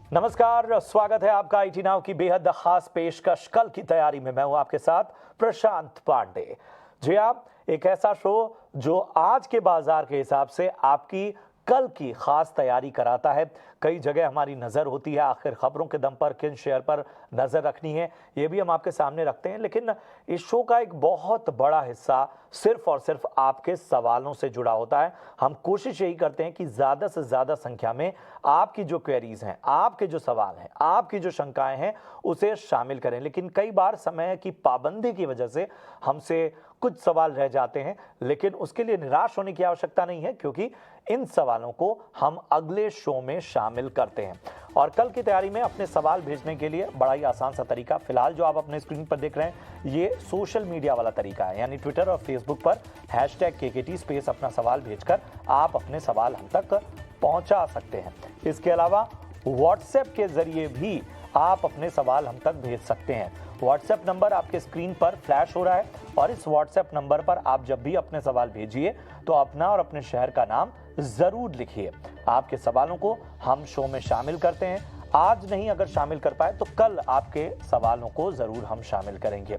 नमस्कार, स्वागत है आपका आईटी नाउ की बेहद खास पेशकश कल की तैयारी में। मैं हूं आपके साथ प्रशांत पांडे। जी आप, एक ऐसा शो जो आज के बाजार के हिसाब से आपकी कल की खास तैयारी कराता है। कई जगह हमारी नज़र होती है, आखिर खबरों के दम पर किन शेयर पर नज़र रखनी है ये भी हम आपके सामने रखते हैं। लेकिन इस शो का एक बहुत बड़ा हिस्सा सिर्फ और सिर्फ आपके सवालों से जुड़ा होता है। हम कोशिश यही करते हैं कि ज़्यादा से ज़्यादा संख्या में आपकी जो क्वेरीज हैं, आपके जो सवाल हैं, आपकी जो शंकाएं हैं उसे शामिल करें। लेकिन कई बार समय की पाबंदी की वजह से हमसे कुछ सवाल रह जाते हैं, लेकिन उसके लिए निराश होने की आवश्यकता नहीं है, क्योंकि इन सवालों को हम अगले शो में शामिल करते हैं। और कल की तैयारी में अपने सवाल भेजने के लिए बड़ा ही आसान सा तरीका, फिलहाल जो आप अपने स्क्रीन पर देख रहे हैं ये सोशल मीडिया वाला तरीका है, यानी ट्विटर और फेसबुक पर #KKT स्पेस अपना सवाल भेजकर आप अपने सवाल हम तक पहुंचा सकते हैं। इसके अलावा व्हाट्सएप के जरिए भी आप अपने सवाल हम तक भेज सकते हैं। व्हाट्सएप नंबर आपके स्क्रीन पर फ्लैश हो रहा है और इस व्हाट्सएप नंबर पर आप जब भी अपने सवाल भेजिए तो अपना और अपने शहर का नाम जरूर लिखिए। आपके सवालों को हम शो में शामिल करते हैं। आज नहीं अगर शामिल कर पाए तो कल आपके सवालों को जरूर हम शामिल करेंगे।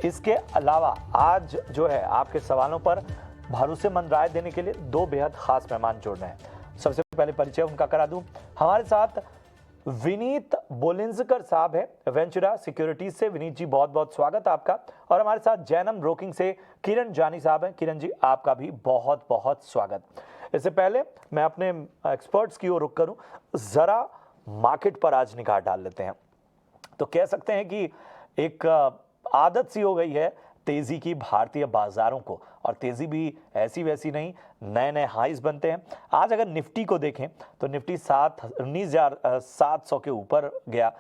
इसके अलावा आज जो है आपके सवालों पर भरोसेमंद राय देने के लिए दो बेहद खास मेहमान जुड़ रहे हैं। सबसे पहले परिचय उनका करा दूं। हमारे साथ विनीत बोलिंजकर साहब है, वेंचुरा सिक्योरिटीज से। विनीत जी, बहुत बहुत स्वागत आपका। और हमारे साथ जैनम ब्रोकिंग से किरण जानी साहब हैं। किरण जी, आपका भी बहुत बहुत स्वागत। इससे पहले मैं अपने एक्सपर्ट्स की ओर रुख करूं, जरा मार्केट पर आज निगाह डाल लेते हैं। तो कह सकते हैं कि एक आदत सी हो गई है तेजी की भारतीय बाजारों को, और तेजी भी ऐसी वैसी नहीं, नए नए हाईज बनते हैं। आज अगर निफ्टी को देखें तो निफ्टी 19,700 के ऊपर गया,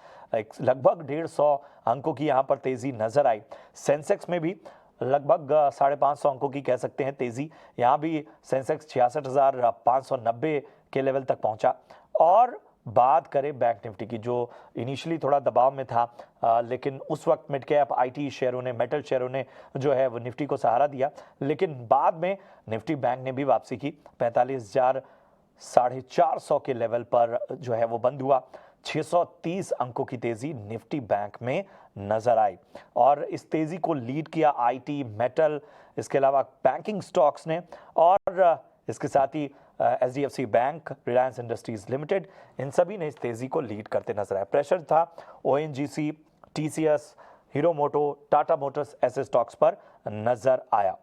लगभग 150 अंकों की यहाँ पर तेजी नजर आई। सेंसेक्स में भी लगभग 550 अंकों की कह सकते हैं तेजी, यहाँ भी सेंसेक्स 66,590 के लेवल तक पहुंचा। और बात करें बैंक निफ्टी की, जो इनिशियली थोड़ा दबाव में था, लेकिन उस वक्त मिड कैप आईटी शेयरों ने, मेटल शेयरों ने जो है वो निफ्टी को सहारा दिया, लेकिन बाद में निफ्टी बैंक ने भी वापसी की। 45,450 के लेवल पर जो है वो बंद हुआ। 630 अंकों की तेजी निफ्टी बैंक में नजर आई और इस तेजी को लीड किया आईटी, मेटल, इसके अलावा बैंकिंग स्टॉक्स ने, और इसके साथ ही HDFC bank, Reliance Industries limited, इन सभी ने इस तेजी को लीड करते नजर आए। प्रेशर था ओएनजीसी, टीसीएस, हीरो मोटो, टाटा मोटर्स ऐसे स्टॉक्स पर नजर आया।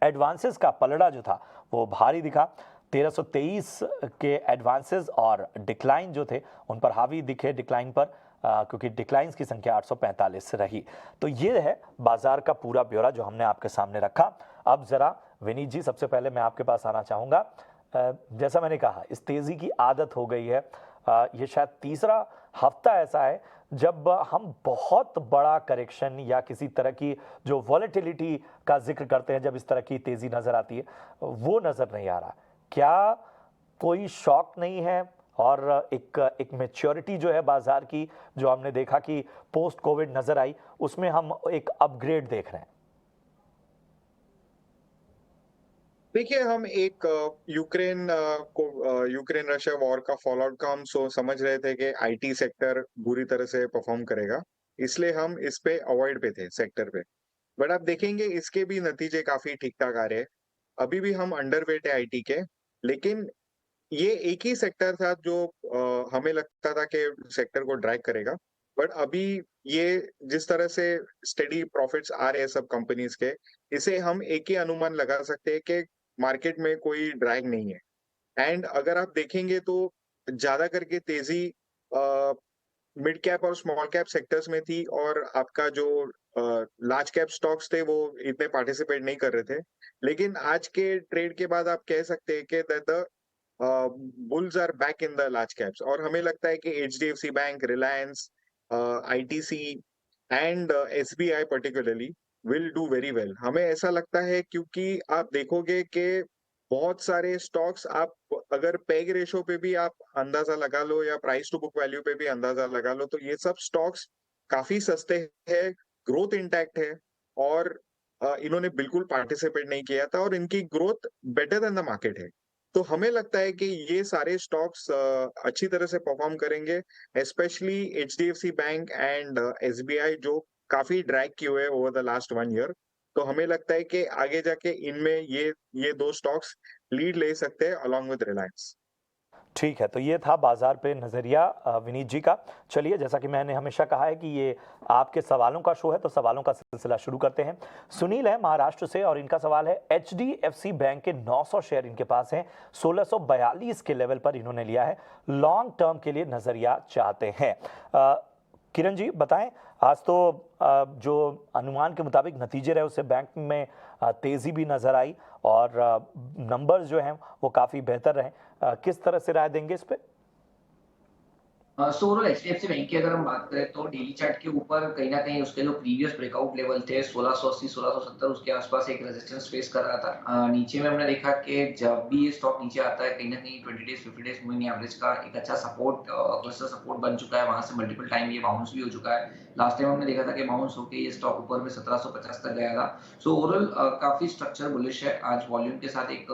एडवांसेस का पलड़ा जो था वो भारी दिखा। 1323 के एडवांसेस और डिक्लाइन जो थे उन पर हावी दिखे डिक्लाइन पर, क्योंकि डिक्लाइंस की संख्या 845 रही। तो ये है बाजार का पूरा ब्यौरा जो हमने आपके सामने रखा। अब जरा विनीत जी, सबसे पहले मैं आपके पास आना चाहूंगा। जैसा मैंने कहा, इस तेजी की आदत हो गई है। ये शायद तीसरा हफ्ता ऐसा है जब हम बहुत बड़ा करेक्शन या किसी तरह की जो वॉलेटिलिटी का जिक्र करते हैं, जब इस तरह की तेजी नजर आती है वो नजर नहीं आ रहा। क्या कोई शॉक नहीं है? और एक मैच्योरिटी जो है बाजार की, जो हमने देखा कि पोस्ट कोविड नजर आई, उसमें हम एक अपग्रेड देख रहे हैं। देखिए, हम एक यूक्रेन रशिया वॉर का फॉलोआउट का हम समझ रहे थे कि आईटी सेक्टर बुरी तरह से परफॉर्म करेगा, इसलिए हम इस पे अवॉइड पे थे सेक्टर पे। बट आप देखेंगे इसके भी नतीजे काफी ठीक ठाक आ रहे हैं। अभी भी हम अंडरवेट है आईटी के, लेकिन ये एक ही सेक्टर था जो हमें लगता था कि सेक्टर को ड्रैग करेगा। बट अभी ये जिस तरह से स्टेडी प्रॉफिट्स आ रहे हैं सब कंपनीज के, इसे हम एक ही अनुमान लगा सकते हैं कि मार्केट में कोई ड्रैग नहीं है। एंड अगर आप देखेंगे तो ज्यादा करके तेजी मिड कैप और स्मॉल कैप सेक्टर्स में थी, और आपका जो लार्ज कैप स्टॉक्स थे वो इतने पार्टिसिपेट नहीं कर रहे थे। लेकिन आज के ट्रेड के बाद आप कह सकते हैं कि the bulls are back in the large caps, और हमें लगता है कि HDFC bank, Reliance, ITC and SBI particularly will do very well. हमें ऐसा लगता है क्योंकि आप देखोगे कि बहुत सारे स्टॉक्स, आप अगर पेग रेशो पे भी आप अंदाजा लगा लो या प्राइस टू बुक वैल्यू पे भी अंदाजा लगा लो, तो ये सब स्टॉक्स काफी सस्ते हैं, ग्रोथ इंटैक्ट है, और इन्होंने बिल्कुल पार्टिसिपेट नहीं किया था, और इनकी growth better than the market है। तो हमें लगता है कि ये सारे स्टॉक्स अच्छी तरह से परफॉर्म करेंगे, specially HDFC bank and SBI जो काफी ड्रैग किए हुए ओवर द लास्ट 1 ईयर। तो हमें लगता है कि आगे जाके इनमें ये दो स्टॉक्स लीड ले सकते हैं अलॉन्ग विद रिलायंस। ठीक है, तो ये था बाजार पे नजरिया विनीत जी का। चलिए, जैसा कि मैंने हमेशा कहा है कि ये आपके सवालों का शो है, तो सवालों का सिलसिला शुरू करते हैं। सुनील है महाराष्ट्र से और इनका सवाल है, एचडीएफसी बैंक के 900 शेयर इनके पास हैं, 1642 के लेवल पर इन्होंने लिया है, लॉन्ग टर्म के लिए नजरिया चाहते हैं। किरण जी बताएं, आज तो जो अनुमान के मुताबिक नतीजे रहे उससे बैंक में तेजी भी नजर आई और नंबर्स जो हैं वो काफी बेहतर रहे। किस तरह से राय देंगे इस पे? सो ओवरऑल एचडीएफसी बैंक की अगर हम बात करें तो डेली चार्ट के ऊपर कहीं न कहीं उसके जो प्रीवियस ब्रेकआउट लेवल थे 1680 1670 उसके आसपास एक रेजिस्टेंस फेस कर रहा था। नीचे में हमने देखा कि जब भी ये स्टॉक नीचे आता है कहीं न कहीं 20 डेज 50 डेज मूविंग एवरेज का एक अच्छा सपोर्ट क्लस्टर सपोर्ट बन चुका है। वहाँ से मल्टीपल टाइम ये बाउंस भी हो चुका है। लास्ट टाइम हमने देखा था कि बाउंस होके ये स्टॉक ऊपर में 1750 तक गया था। सो ओवरऑल काफ़ी स्ट्रक्चर बुलिश है। आज वॉल्यूम के साथ एक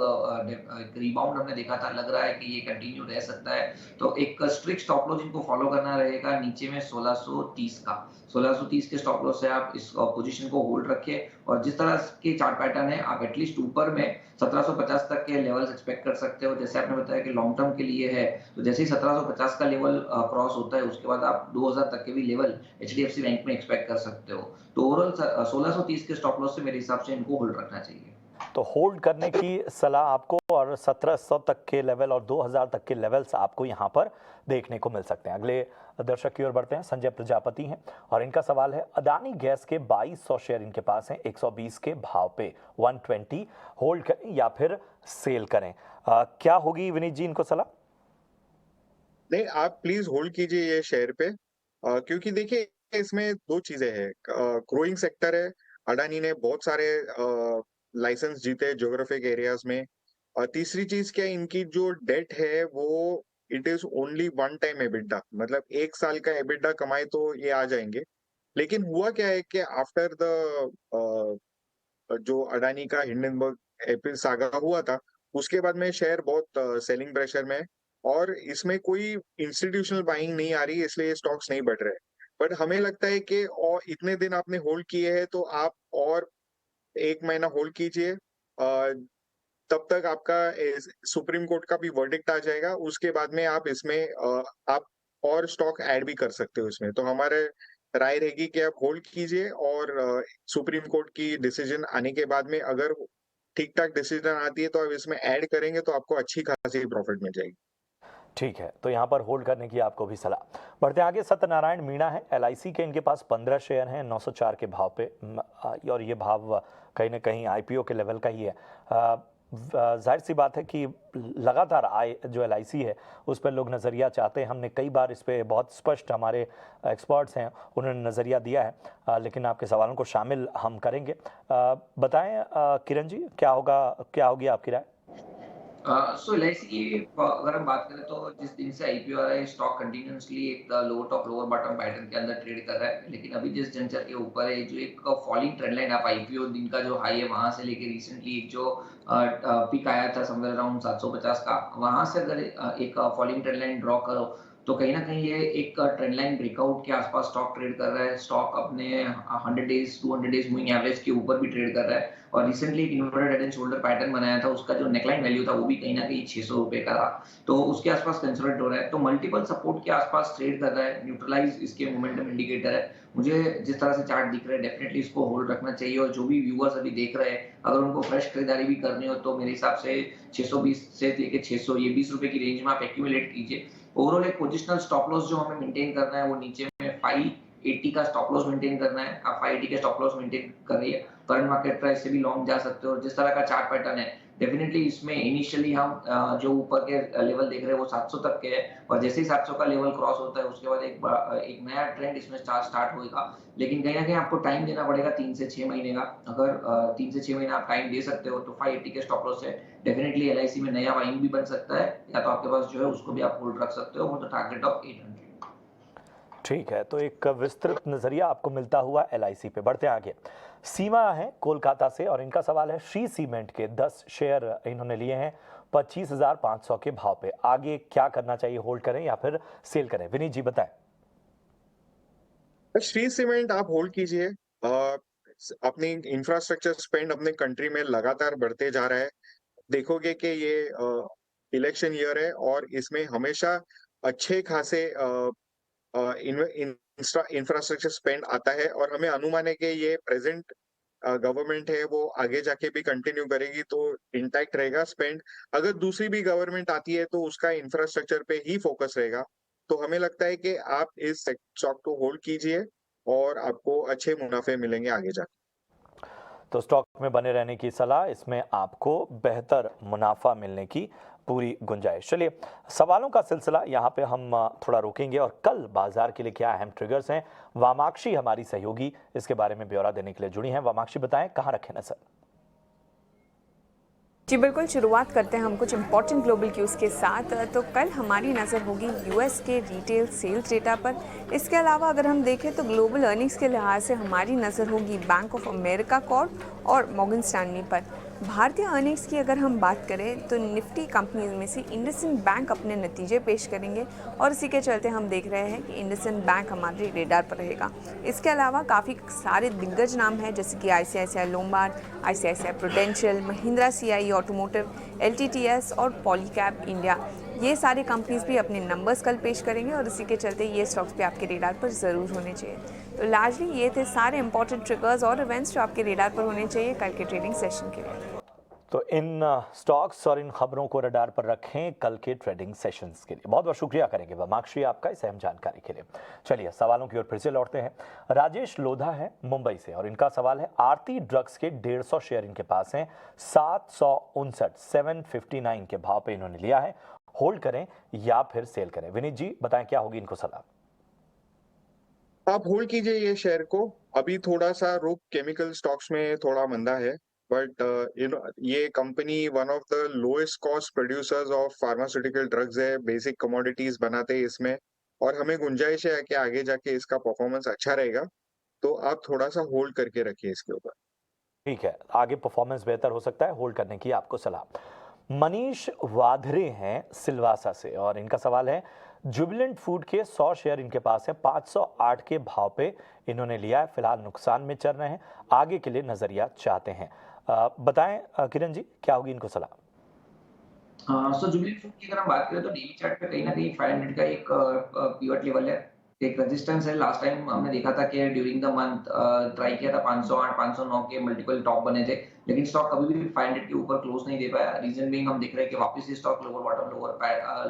रिबाउंड हमने देखा था, लग रहा है कि ये कंटिन्यू रह सकता है। तो एक स्ट्रिक्ट स्टॉप लॉस इनको फॉलो करना रहेगा नीचे में 1630 का। 1630 के स्टॉप लॉस से आप इस पोजीशन को होल्ड रखिए और जिस तरह के चार्ट पैटर्न है आप एटलीस्ट ऊपर में 1750 तक के लेवल्स एक्सपेक्ट कर सकते हो। जैसे आपने बताया कि लॉन्ग टर्म के लिए है, तो जैसे ही 1750 का लेवल क्रॉस होता है उसके बाद आप 2000 तक के भी लेवल एचडीएफसी बैंक में एक्सपेक्ट कर सकते हो। तो ओवरऑल 1630 के स्टॉप लॉस से मेरे हिसाब से इनको होल्ड रखना चाहिए। तो होल्ड करने की सलाह आपको, और 1700 तक के लेवल और 2000 तक के लेवल्स आपको यहाँ पर देखने को मिल सकते हैं। अगले दर्शक की ओर बढ़ते हैं। संजय प्रजापति हैं और इनका सवाल है, अदानी गैस के 2200 शेयर इनके पास हैं, 120 के भाव पे, 120 होल्ड करें या फिर सेल करें? क्या होगी विनीत जी इनको सलाह? नहीं, आप प्लीज होल्ड कीजिए ये शेयर पे, क्योंकि देखिए इसमें दो चीजें हैं। ग्रोइंग सेक्टर है, अडानी ने बहुत सारे लाइसेंस जीते ज्योग्राफिक एरियाज में। और तीसरी चीज क्या है, इनकी जो डेट है वो it is only one time EBITDA, मतलब 1 साल का एबिटा कमाए तो ये आ जाएंगे। लेकिन हुआ क्या है कि आफ्टर द जो अडानी का हिंडनबर्ग एपिल सागा हुआ था, उसके बाद में शेयर बहुत सेलिंग प्रेशर में है और इसमें कोई इंस्टीट्यूशनल बाइंग नहीं आ रही, इसलिए ये स्टॉक्स नहीं बढ़ रहे। बट हमें लगता है कि और इतने दिन आपने होल्ड किए हैं तो आप और 1 महीना होल्ड कीजिए। तब तक आपका सुप्रीम कोर्ट का भी वर्डिक्ट आ जाएगा, उसके बाद में आप इसमें आप और स्टॉक ऐड भी कर सकते हो इसमें। तो हमारे राय रहेगी कि आप होल्ड कीजिए और सुप्रीम कोर्ट की डिसीजन आने के बाद में अगर ठीक ठाक डिसीजन आती है तो आप इसमें ऐड करेंगे तो आपको अच्छी खासी प्रॉफिट मिल जाएगी। ठीक है, तो यहाँ पर होल्ड करने की आपको भी सलाह। बढ़ते आगे, सत्यनारायण मीणा है, एलआईसी के इनके पास 15 शेयर हैं, 904 के भाव पे, और ये भाव कहीं ना कहीं आईपीओ के लेवल का ही है। जाहिर सी बात है कि लगातार आय जो एलआईसी है उस पर लोग नज़रिया चाहते हैं। हमने कई बार इस पर बहुत स्पष्ट, हमारे एक्सपर्ट्स हैं उन्होंने नज़रिया दिया है, लेकिन आपके सवालों को शामिल हम करेंगे। बताएं किरण जी, क्या होगा, क्या होगी आपकी राय? सो एलआईसी की अगर हम बात करें तो जिस दिन से आईपीओ आ रहा है स्टॉक कंटिन्यूअसली एक lower top lower bottom pattern के अंदर ट्रेड कर रहा है, लेकिन अभी जिस जंक्शन के ऊपर है जो एक फॉलिंग ट्रेंड लाइन, आप आईपीओ दिन का जो हाई है वहां से लेके रिसेंटली एक जो पीक आया था समवेयर अराउंड 750 का, वहां से अगर एक फॉलिंग ट्रेंड लाइन ड्रॉ करो तो कहीं ना कहीं ये एक ट्रेंड लाइन ब्रेकआउट के आसपास स्टॉक ट्रेड कर रहा है। स्टॉक अपने 100 डेज 200 डेज मूविंग एवरेज के ऊपर भी ट्रेड कर रहा है और रिसेंटली एक inverted head and shoulder pattern बनाया था, उसका जो नेकलाइन वैल्यू था वो भी कहीं ना कहीं 600 रुपए का था, तो उसके आसपास कंसोलिडेट हो रहा है। तो मल्टीपल सपोर्ट के आसपास ट्रेड कर रहा है, न्यूट्रलाइज इसके मोमेंटम इंडिकेटर है। मुझे जिस तरह से चार्ट दिख रहा है डेफिनेटली इसको होल्ड रखना चाहिए और जो भी व्यूअर्स अभी देख रहे हैं अगर उनको फ्रेश खरीदारी भी करनी हो तो मेरे हिसाब से 620 से लेके 600 ये 20 रुपए की रेंज में आप एक्यूमुलेट कीजिए। ओवरऑल एक पोजिशनल स्टॉप लॉस जो हमें मेंटेन करना है वो नीचे में 580 का स्टॉप लॉस मेंटेन करना है। आप 580 के स्टॉप लॉस मेंटेन करिए, करंट मार्केट प्राइस से भी लॉन्ग जा सकते हो। जिस तरह का चार्ट पैटर्न है डेफिनेटली इसमें इनिशियली हम जो ऊपर के लेवल देख रहे हैं वो 700 तक के है और जैसे ही 700 का लेवल क्रॉस होता है उसके बाद एक नया ट्रेंड इसमें स्टार्ट होगा। लेकिन कहीं ना कहीं आपको टाइम देना पड़ेगा 3 से 6 महीने का। अगर 3 से 6 महीने आप टाइम दे सकते हो तो 580 के स्टॉप लॉस से डेफिनेटली एलआईसी में नया बाइंग भी बन सकता है, या तो आपके पास जो है उसको भी आप होल्ड रख सकते हो वो तो टारगेट ऑफ 800। ठीक है, तो एक विस्तृत नजरिया आपको मिलता हुआ एलआईसी पे। बढ़ते आगे, सीमा है कोलकाता से और इनका सवाल है, श्री सीमेंट के 10 शेयर इन्होंने लिए हैं, 25,500 के भाव पे। आगे क्या करना चाहिए, होल्ड करें या फिर सेल करें? विनीत जी बताएं। श्री सीमेंट आप होल्ड कीजिए। अपनी इंफ्रास्ट्रक्चर स्पेंड अपने कंट्री में लगातार बढ़ते जा रहा है। देखोगे कि ये इलेक्शन ईयर है और इसमें हमेशा अच्छे खासे इंफ्रास्ट्रक्चर स्पेंड आता है और हमें अनुमान है कि ये प्रेजेंट गवर्नमेंट है वो आगे जाके भी कंटिन्यू करेगी, तो इंटैक्ट रहेगा स्पेंड। अगर दूसरी भी गवर्नमेंट आती है तो उसका इंफ्रास्ट्रक्चर पे ही फोकस रहेगा। तो हमें लगता है कि आप इस स्टॉक को होल्ड कीजिए और आपको अच्छे मुनाफे मिलेंगे आगे जाके। तो स्टॉक में बने रहने की सलाह, इसमें आपको बेहतर मुनाफा मिलने की पूरी गुंजाइश। चलिए, सवालों का सिलसिला यहाँ पे हम थोड़ा रोकेंगे और कल बाजार के लिए क्या अहम ट्रिगर्स हैं, वामाक्षी हमारी सहयोगी इसके बारे में ब्यौरा देने के लिए जुड़ी हैं। वामाक्षी बताएं, कहाँ रखें नजर? जी बिल्कुल, शुरुआत करते हैं हम कुछ इंपॉर्टेंट ग्लोबल क्यूज़ के साथ। तो कल हमारी नज़र होगी यूएस के रिटेल सेल्स डेटा पर। इसके अलावा अगर हम देखें तो ग्लोबल अर्निंग्स के लिहाज से हमारी नज़र होगी बैंक ऑफ अमेरिका कॉर्प और मॉर्गन स्टैनली पर। भारतीय अर्निंग्स की अगर हम बात करें तो निफ्टी कंपनीज में से इंडसइंड बैंक अपने नतीजे पेश करेंगे और इसी के चलते हम देख रहे हैं कि इंडसइंड बैंक हमारे रेडार पर रहेगा। इसके अलावा काफ़ी सारे दिग्गज नाम हैं जैसे कि ICICI Lombard, ICICI prudential, Mahindra CI automotive, LTTS और पॉलीकैब इंडिया, ये सारी कंपनीज भी अपने नंबर्स कल पेश करेंगे और इसी के चलते ये स्टॉक्स भी आपके रेडार पर ज़रूर होने चाहिए। तो लार्जली ये थे सारे इंपॉर्टेंट ट्रिगर्स और इवेंट्स जो आपके रेडार पर होने चाहिए कल के ट्रेडिंग सेशन के लिए। तो इन स्टॉक्स और इन खबरों को रडार पर रखें कल के ट्रेडिंग सेशंस के लिए। बहुत बहुत शुक्रिया करेंगे वामाक्षी आपका इस अहम जानकारी के लिए। चलिए, सवालों की ओर फिर से लौटते हैं। राजेश लोधा है मुंबई से और इनका सवाल है, आरती ड्रग्स के 150 शेयर इनके पास हैं, 759 के भाव पे इन्होंने लिया है। होल्ड करें या फिर सेल करें? विनीत जी बताएं, क्या होगी इनको सलाह? आप होल्ड कीजिए ये शेयर को। अभी थोड़ा सा रुक केमिकल स्टॉक्स में थोड़ा मंदा है, बट ये company one of the lowest cost producers of pharmaceutical drugs है, बेसिक कमोडिटीज बनाते हैं इसमें, और हमें गुंजाइश है कि आगे जाके इसका परफॉर्मेंस अच्छा रहेगा। तो आप थोड़ा सा होल्ड करके रखिए इसके ऊपर। ठीक है, आगे परफॉर्मेंस बेहतर हो सकता है, होल्ड करने की आपको सलाह। मनीष वाधरे हैं सिलवासा से और इनका सवाल है, जुबिलेंट फूड के 100 शेयर इनके पास है, 508 के भाव पे इन्होंने लिया है। फिलहाल नुकसान में चल रहे हैं, आगे के लिए नजरिया चाहते हैं। बताएं किरण जी, क्या होगी इनको सलाह? सो जुबिलेंट फूड की अगर हम बात करें तो डेली चार्ट पे कहीं ना कहीं 500 का एक पिवट लेवल है, एक रेजिस्टेंस है। लास्ट टाइम हमने देखा था कि ड्यूरिंग द मंथ ट्राई किया था 508 509 के मल्टीपल टॉप बने थे, लेकिन स्टॉक कभी भी 500 के ऊपर क्लोज नहीं दे पाया। रीजन बीइंग हम देख रहे हैं कि वापस ये स्टॉक लोअर बॉटम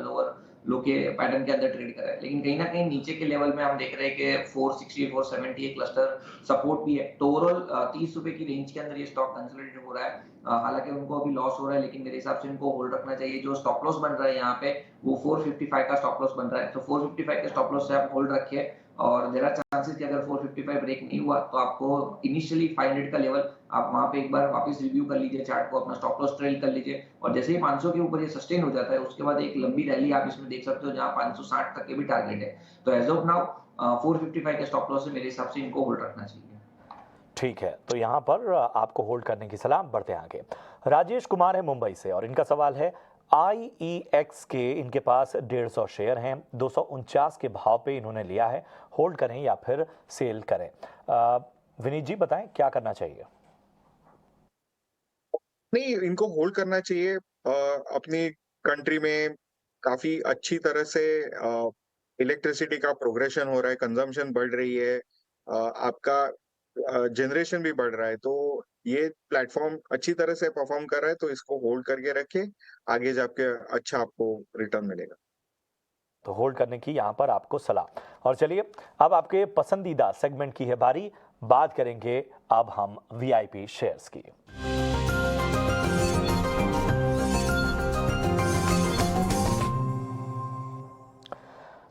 लोअर लो के पैटर्न के अंदर ट्रेड कर रहा है, लेकिन कहीं ना कहीं नीचे के लेवल में हम देख रहे हैं कि 460 470 एक क्लस्टर सपोर्ट भी है। तो ओवरऑल 30 रुपए की रेंज के अंदर ये स्टॉक कंसोलिडेट हो रहा है। हालांकि उनको अभी लॉस हो रहा है, लेकिन मेरे हिसाब से इनको होल्ड रखना चाहिए। जो स्टॉप लॉस बन रहा है यहाँ पे वो 455 का स्टॉप लॉस बन रहा है, तो 455 के स्टॉप लॉस से आप होल्ड रखिए। और देयर आर चांसेस कि अगर 455 ब्रेक नहीं हुआ तो आपको इनिशियली 500 का लेवल आप वहां पे एक बार वापस रिव्यू कर लीजिए, चार्ट को अपना स्टॉप लॉस ट्रेल कर लीजिए, और जैसे ही 500 के ऊपर ये सस्टेन हो जाता है उसके बाद एक लंबी रैली आप इसमें देख सकते हो जहां 560 तक के भी टारगेट है। तो एज ऑफ नाउ 455 के स्टॉप लॉस से मेरे हिसाब से इनको होल्ड रखना चाहिए। ठीक है, तो यहाँ पर आपको होल्ड करने की सलाह। बढ़ते हैं आगे। राजेश कुमार है मुंबई से और इनका सवाल है, IEX के इनके पास 150 शेयर हैं, 249 के भाव पे इन्होंने लिया है। होल्ड करें या फिर सेल करें? विनीत जी बताएं, क्या करना चाहिए? नहीं, इनको होल्ड करना चाहिए। अपनी कंट्री में काफी अच्छी तरह से इलेक्ट्रिसिटी का प्रोग्रेशन हो रहा है, कंजम्पशन बढ़ रही है, आपका जनरेशन भी बढ़ रहा है, तो ये प्लेटफॉर्म अच्छी तरह से परफॉर्म कर रहा है, तो इसको होल्ड करके रखे, आगे जाके अच्छा आपको रिटर्न मिलेगा। तो होल्ड करने की यहाँ पर आपको सलाह। और चलिए, अब आपके पसंदीदा सेगमेंट की है बारी। बात करेंगे अब हम VIP शेयर्स की।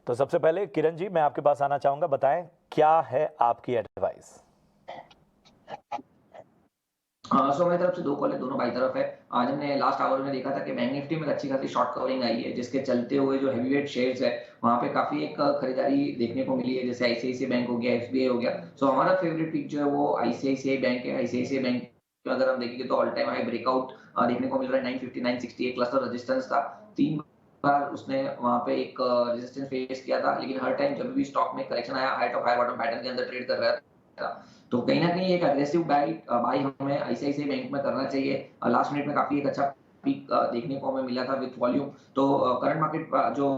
तो सबसे पहले किरण जी, मैं आपके पास आना चाहूंगा, बताएं क्या है आपकी एडवाइस? सो मेरी तरफ से 2 कॉल है, दोनों बाई तरफ है। आज हमने लास्ट आवर में देखा था कि बैंक निफ्टी में अच्छी खासी शॉर्ट कवरिंग आई है, जिसके चलते हुए जो हेवीवेट शेयर्स है वहां पे काफी एक खरीदारी देखने को मिली है, जैसे आईसीआईसीआई बैंक हो गया, एसबीआई हो गया। सो हमारा फेवरेट पिक जो है वो आईसीआईसीआई बैंक है। आईसीआईसीआई बैंक में अगर हम देखेंगे तो ऑल टाइम हाई ब्रेकआउट देखने को मिल रहा है 950 960 एक क्लस्टर रेजिस्टेंस था। 3 बार उसने वहां पे एक रेजिस्टेंस फेस किया था, लेकिन हर टाइम जब भी स्टॉक में करेक्शन आया high top high bottom pattern के अंदर ट्रेड कर रहा था। तो कहीं ना कहीं एक अग्रेसिव बाई हमें आईसीआईसीआई बैंक में करना चाहिए। लास्ट मिनट में काफी एक अच्छा पीक देखने को हमें मिला था विद वॉल्यूम। तो करंट मार्केट जो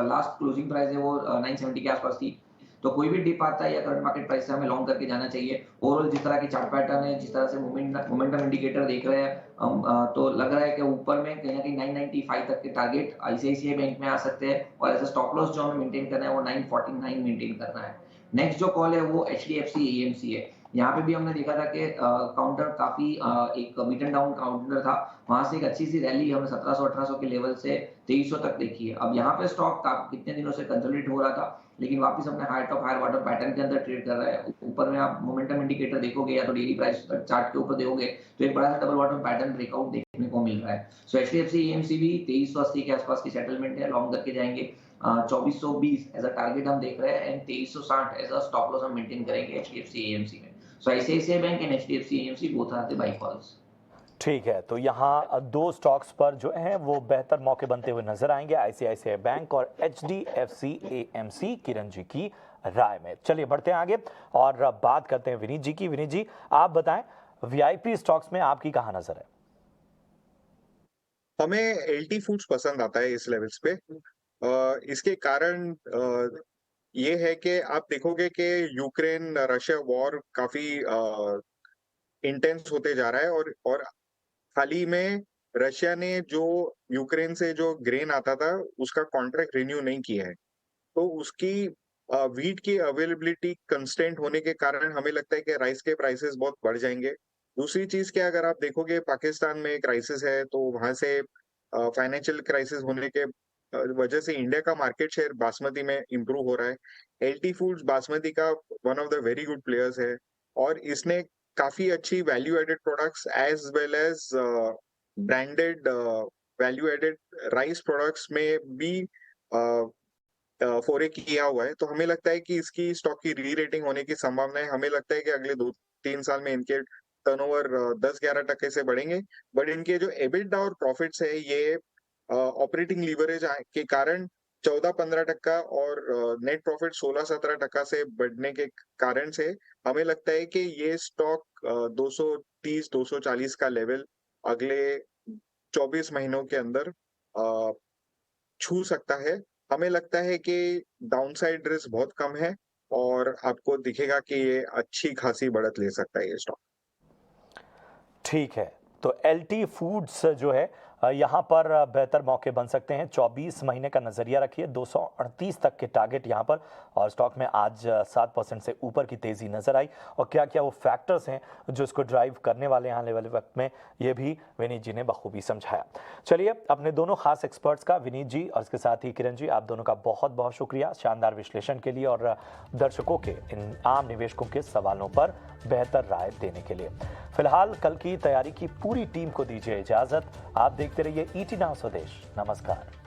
लास्ट क्लोजिंग प्राइस है वो 970 के आसपास थी। तो कोई भी डिप आता है या करंट मार्केट प्राइस से हमें लॉन्ग करके जाना चाहिए। ओवरऑल जिस तरह की चार्ट पैटर्न है, जिस तरह से मोमेंटम इंडिकेटर देख रहे हैं तो लग रहा है कि ऊपर में कहीं ना कहीं 995 तक के टारगेट आईसीआईसीआई बैंक में आ सकते हैं, और ऐसा स्टॉप लॉस जो हमें मेंटेन करना है वो 949 मेंटेन करना है। नेक्स्ट जो कॉल है वो एचडीएफसी एएमसी है। यहाँ पे भी हमने देखा था कि काउंटर काफी एक बीटन डाउन काउंटर था, वहां से एक अच्छी सी रैली हमने 1700-1800 के लेवल से 2300 तक देखी है। अब यहाँ पे स्टॉक कितने दिनों से कंसोलिडेट हो रहा था, लेकिन वापस अपने high top higher bottom pattern के अंदर ट्रेड कर रहा है। ऊपर में आप मोमेंटम इंडिकेटर देखोगे या तो डेली प्राइस चार्ट के ऊपर देखोगे तो एक बड़ा सा डबल बॉटम पैटर्न ब्रेकआउट देखने को मिल रहा है। सो एचडीएफसी एएमसी भी 2380 के आसपास की सेटलमेंट है, लॉन्ग करके जाएंगे। 2420 एज अ टारगेट हम देख रहे हैं and 2360 as a stop loss हम मेंटेन करेंगे एचडीएफसी एएमसी में। So ICICI bank and HDFC AMC both are the buy calls. ठीक है, तो यहाँ दो स्टॉक्स पर जो हैं वो बेहतर मौके बनते हुए नजर आएंगे, आईसीआईसीआई बैंक और एचडीएफसी एएमसी, किरण जी की राय में। चलिए बढ़ते हैं आगे और बात करते हैं विनीत जी की। विनीत जी, आप बताएं वीआईपी स्टॉक्स में आपकी कहाँ नजर है? हमें एलटी फूड्स पसंद आता है इस लेवल्स पे। इसके कारण ये है कि आप देखोगे कि यूक्रेन रशिया वॉर काफी इंटेंस होते जा रहा है, और हाल ही में रशिया ने जो यूक्रेन से जो ग्रेन आता था उसका कॉन्ट्रैक्ट रिन्यू नहीं किया है। तो उसकी वीट की अवेलेबिलिटी कंस्टेंट होने के कारण हमें लगता है कि राइस के प्राइसेस बहुत बढ़ जाएंगे। दूसरी चीज कि अगर आप देखोगे पाकिस्तान में क्राइसिस है, तो वहां से फाइनेंशियल क्राइसिस होने के वजह से इंडिया का मार्केट शेयर बासमती में इम्प्रूव हो रहा है। एलटी फूड्स बासमती का one of the very good players है, और इसने काफी अच्छी value added products as well as branded value added rice products में भी फोरे किया हुआ है। तो हमें लगता है कि इसकी स्टॉक की री रेटिंग होने की संभावना है। हमें लगता है कि अगले 2-3 साल में इनके टर्नओवर 10-11% से बढ़ेंगे, बट इनके जो एबिटडा और प्रॉफिट्स है ये ऑपरेटिंग लीवरेज के कारण 14-15% और नेट प्रॉफिट 16-17% से बढ़ने के कारण से हमें लगता है कि ये स्टॉक 230-240 का लेवल अगले 24 महीनों के अंदर छू सकता है। हमें लगता है कि डाउनसाइड रिस्क बहुत कम है, और आपको दिखेगा कि ये अच्छी खासी बढ़त ले सकता है ये स्टॉक। ठीक है, तो एलटी फूड्स जो है यहाँ पर बेहतर मौके बन सकते हैं। 24 महीने का नजरिया रखिए, 238 तक के टारगेट यहाँ पर, और स्टॉक में आज 7% से ऊपर की तेजी नजर आई। और क्या क्या वो फैक्टर्स हैं जो इसको ड्राइव करने वाले हैं आने वाले वक्त में, ये भी विनीत जी ने बखूबी समझाया। चलिए, अपने दोनों खास एक्सपर्ट्स का, विनीत जी और इसके साथ ही किरण जी, आप दोनों का बहुत बहुत शुक्रिया शानदार विश्लेषण के लिए और दर्शकों के इन आम निवेशकों के सवालों पर बेहतर राय देने के लिए। फिलहाल कल की तैयारी की पूरी टीम को दीजिए इजाजत। आप देखते रहिए ईटी नाउ स्वदेश। नमस्कार।